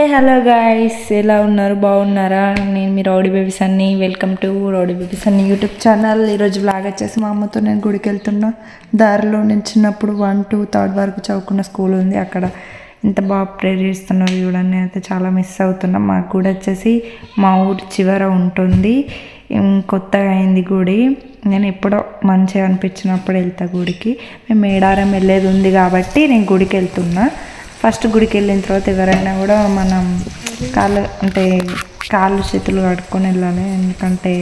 Hello guys, ఎలా ఉన్నారు? బాగున్నారా? నేను మీ రౌడీ బేబీస్ అన్ని. వెల్కమ్ టు రౌడీ బేబీస్ అన్ని యూట్యూబ్ ఛానల్. ఈరోజు బ్లాగ్ వచ్చేసి మా అమ్మతో నేను గుడికి వెళ్తున్నా. దారిలో నేను చిన్నప్పుడు 1 to 3rd వరకు చదువుకున్న స్కూల్ ఉంది. అక్కడ ఇంత బాగా ప్రేర్ చేస్తున్నారు చూడండి. అయితే చాలా మిస్ అవుతున్నాం. మా గుడి వచ్చేసి మా ఊరి చివర ఉంటుంది. కొత్తగా అయింది గుడి. నేను ఎప్పుడో మంచిగా అనిపించినప్పుడు వెళ్తా గుడికి. మేము మేడారం వెళ్ళేది ఉంది కాబట్టి నేను గుడికి వెళ్తున్నా. ఫస్ట్ గుడికి వెళ్ళిన తర్వాత ఎవరైనా కూడా మనం కాళ్ళు చేతులు కడుక్కొని వెళ్ళాలి. ఎందుకంటే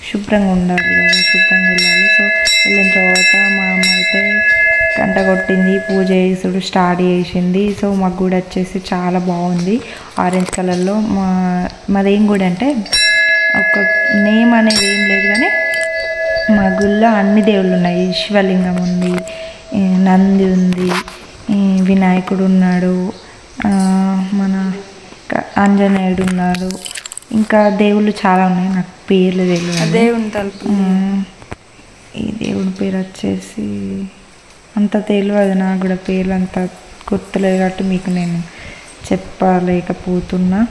శుభ్రంగా ఉండాలి కదా, శుభ్రంగా వెళ్ళాలి. సో వెళ్ళిన తర్వాత మా అమ్మ అయితే గంట కొట్టింది, పూజ చేసుడు స్టార్ట్ చేసింది. సో మా గుడి వచ్చేసి చాలా బాగుంది, ఆరెంజ్ కలర్లో. మాదేం గుడి అంటే ఒక నేమ్ అనేది ఏం లేదు, కానీ మా గుడిలో అన్ని దేవుళ్ళు ఉన్నాయి. శివలింగం ఉంది, నంది ఉంది, వినాయకుడు ఉన్నాడు, మన ఆంజనేయుడు ఉన్నాడు, ఇంకా దేవుళ్ళు చాలా ఉన్నాయి. నాకు పేర్లు తెలియదు. ఈ దేవుడి పేరు వచ్చేసి అంత తెలియదు నాకు కూడా, పేర్లు అంత గుర్తులేదు కాబట్టి మీకు నేను చెప్పలేకపోతున్నా.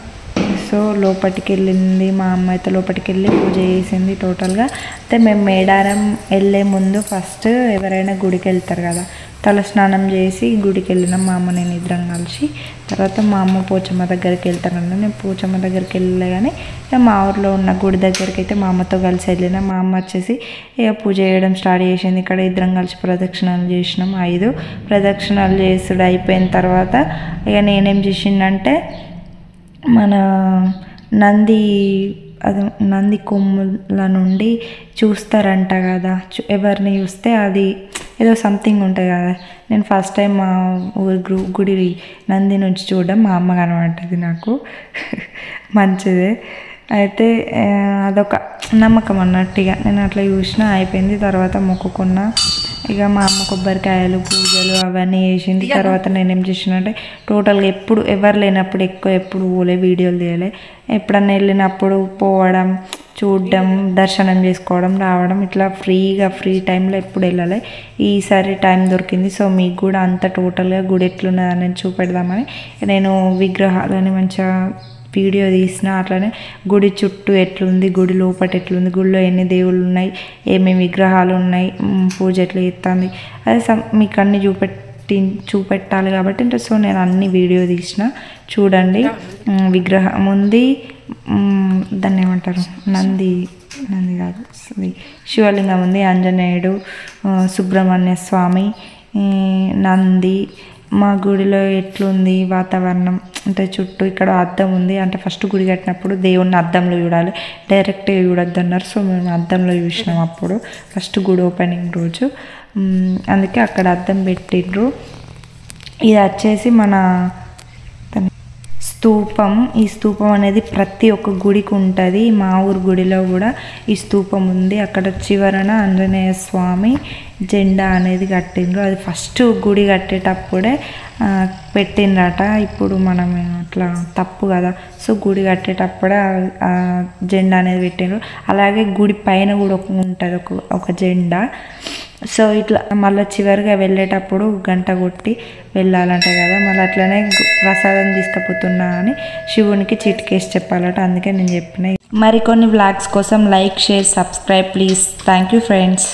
సో లోపలికి వెళ్ళింది మా అమ్మ అయితే, లోపలికి వెళ్ళి పూజ చేసింది టోటల్గా. అయితే మేము మేడారం వెళ్ళే ముందు ఫస్ట్ ఎవరైనా గుడికి వెళ్తారు కదా, తల స్నానం చేసి గుడికి వెళ్ళినాం మా అమ్మ నేను ఇద్దరం కలిసి. తర్వాత మా అమ్మ పోచమ్మ దగ్గరికి వెళ్తానన్నా. నేను పోచమ్మ దగ్గరికి వెళ్ళలే, కానీ ఇక మా ఊరిలో ఉన్న గుడి దగ్గరికి అయితే మా అమ్మతో కలిసి వెళ్ళినా. మా అమ్మ వచ్చేసి ఇక పూజ చేయడం స్టార్ట్ చేసింది. ఇక్కడ ఇద్దరం కలిసి ప్రదక్షిణాలు చేసినాం. 5 ప్రదక్షిణాలు చేసుడు అయిపోయిన తర్వాత ఇక నేనేం చేసిందంటే, మన నంది కొమ్ముల నుండి చూస్తారంట కదా, ఎవరిని చూస్తే అది ఏదో సంథింగ్ ఉంటుంది కదా. నేను ఫస్ట్ టైం మా ఊరి గుడి నంది నుంచి చూడడం, మా అమ్మ కనబడ్డది నాకు. మంచిదే. అయితే అదొక నమ్మకం అన్నట్టుగా నేను అట్లా చూసినా. అయిపోయింది. తర్వాత మొక్కుకున్నా. ఇక మా అమ్మ కొబ్బరికాయలు పూజలు అవన్నీ చేసింది. తర్వాత నేనేం చేసినంటే టోటల్గా ఎప్పుడు ఎవరు లేనప్పుడు ఎప్పుడు పోలే, వీడియోలు తీయలే. ఎప్పుడన్నా వెళ్ళినప్పుడు పోవడం, చూడడం, దర్శనం చేసుకోవడం, రావడం, ఇట్లా ఫ్రీ టైంలో ఎప్పుడు వెళ్ళాలి. ఈసారి టైం దొరికింది. సో మీకు కూడా అంత టోటల్గా గుడి ఎట్లున్నదని నేను చూపెడదామని నేను విగ్రహాలని మంచిగా వీడియో తీసిన. అట్లనే గుడి చుట్టూ ఎట్లుంది, గుడి లోపల ఎట్లుంది, గుడిలో ఎన్ని దేవుళ్ళు ఉన్నాయి, ఏమేమి విగ్రహాలు ఉన్నాయి, పూజ ఎట్లా చేస్తుంది, అదే మీకు అన్నీ చూపెట్టాలి కాబట్టి సో నేను అన్ని వీడియో తీసిన. చూడండి, విగ్రహం ఉంది, దాన్ని ఏమంటారు, నంది కాదు, శివలింగం ఉంది, ఆంజనేయుడు, సుబ్రహ్మణ్య స్వామి, నంది. మా గుడిలో ఎట్లుంది వాతావరణం అంటే చుట్టూ ఇక్కడ అద్దం ఉంది. అంటే ఫస్ట్ గుడి కట్టినప్పుడు దేవుణ్ణి అద్దంలో చూడాలి, డైరెక్ట్గా చూడొద్దు అన్నారు. సో మేము అద్దంలో చూసినాం అప్పుడు ఫస్ట్ గుడి ఓపెనింగ్ రోజు. అందుకే అక్కడ అద్దం పెట్టిండ్రు. ఇది వచ్చేసి మన స్తూపం. ఈ స్తూపం అనేది ప్రతి ఒక్క గుడికి ఉంటుంది. మా ఊరు గుడిలో కూడా ఈ స్తూపం ఉంది. అక్కడ చివరన ఆంజనేయ స్వామి జెండా అనేది కట్టిండ్రు. అది ఫస్ట్ గుడి కట్టేటప్పుడే పెట్టిండ్రట. ఇప్పుడు మనం అట్లా తప్పు కదా, సో గుడి కట్టేటప్పుడే జెండా అనేది పెట్టిండ్రు. అలాగే గుడి పైన కూడా ఉంటుంది ఒక జెండా. సో ఇట్లా మళ్ళీ చివరిగా వెళ్ళేటప్పుడు గంట కొట్టి వెళ్ళాలంట కదా. మళ్ళీ అట్లనే ప్రసాదం తీసుకుపోతున్నా అని శివునికి చిటికేసి చెప్పాలట. అందుకే నేను చెప్పిన. మరికొన్ని వ్లాగ్స్ కోసం like, share, subscribe please. Thank you friends.